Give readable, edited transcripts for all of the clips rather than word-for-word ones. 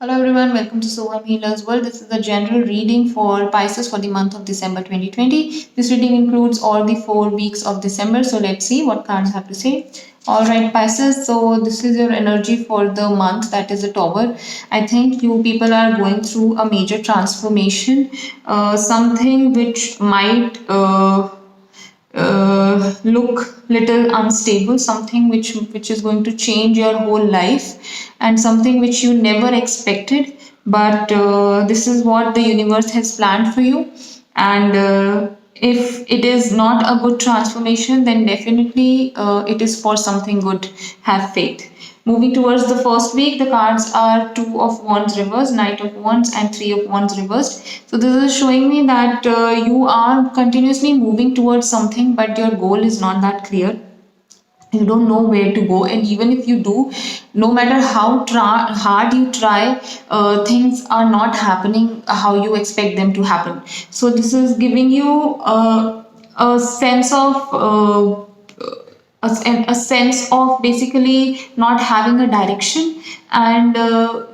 Hello everyone, welcome to Soham Healer's World. This is the general reading for Pisces for the month of December 2020. This reading includes all the 4 weeks of December. So let's see what cards have to say. Alright, Pisces, so this is your energy for the month, that is the Tower. I think you people are going through a major transformation, something which might look little unstable, something which is going to change your whole life, and something which you never expected, but this is what the universe has planned for you. And if it is not a good transformation, then definitely it is for something good. Have faith. Moving towards the first week, the cards are Two of Wands reversed, Knight of Wands, and Three of Wands reversed. So this is showing me that you are continuously moving towards something, but your goal is not that clear. You don't know where to go, and even if you do, no matter how hard you try, things are not happening how you expect them to happen. So this is giving you a sense of a sense of basically not having a direction, and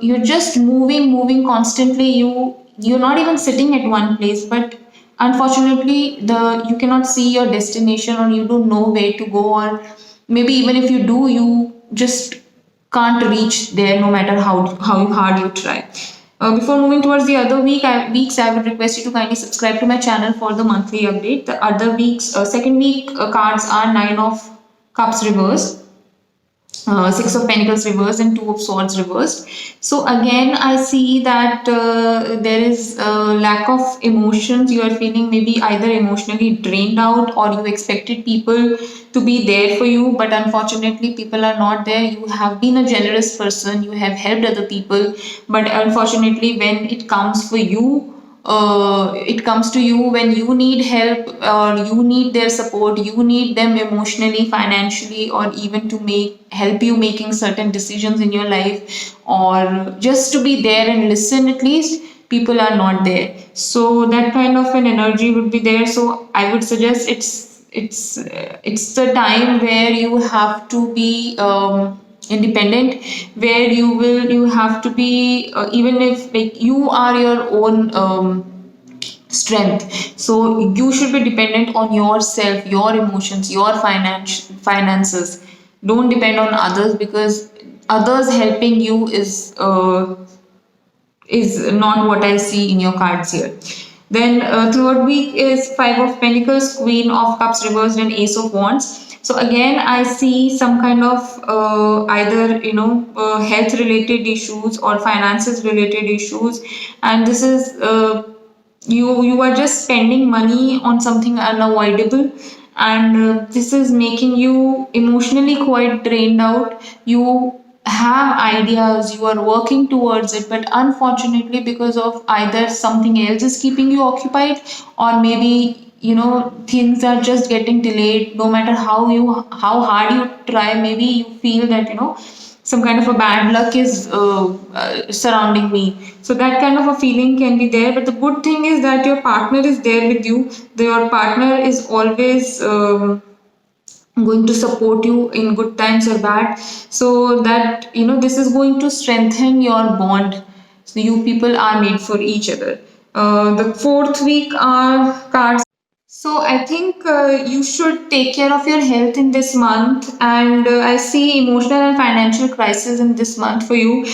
you're just moving constantly. You're not even sitting at one place, but unfortunately the you cannot see your destination, or you don't know where to go, or maybe even if you do, you just can't reach there no matter how hard you try. Before moving towards the other weeks, I would request you to kindly subscribe to my channel for the monthly update. The other weeks, second week cards are Nine of Cups reversed, Six of Pentacles reversed, and Two of Swords reversed. So again, I see that there is a lack of emotions. You are feeling maybe either emotionally drained out, or you expected people to be there for you, but unfortunately people are not there. You have been a generous person, you have helped other people, but unfortunately when it comes for you, it comes to you when you need help, or you need their support, you need them emotionally, financially, or even to make help you making certain decisions in your life, or just to be there and listen at least. People are not there, so that kind of an energy would be there. So I would suggest it's the time where you have to be independent, where you have to be, even if like you are your own strength, so you should be dependent on yourself, your emotions, your finances. Don't depend on others, because others helping you is not what I see in your cards here. Then third week is Five of Pentacles, Queen of Cups reversed, and Ace of Wands. So again, I see some kind of either health related issues or finances related issues, and this is you are just spending money on something unavoidable, and this is making you emotionally quite drained out. You have ideas, you are working towards it, but unfortunately because of either something else is keeping you occupied, or maybe things are just getting delayed. No matter how hard you try, maybe you feel that some kind of a bad luck is surrounding me. So that kind of a feeling can be there. But the good thing is that your partner is there with you. Your partner is always going to support you in good times or bad. So that this is going to strengthen your bond. So you people are made for each other. The fourth week are cards. So I think you should take care of your health in this month, and I see emotional and financial crisis in this month for you.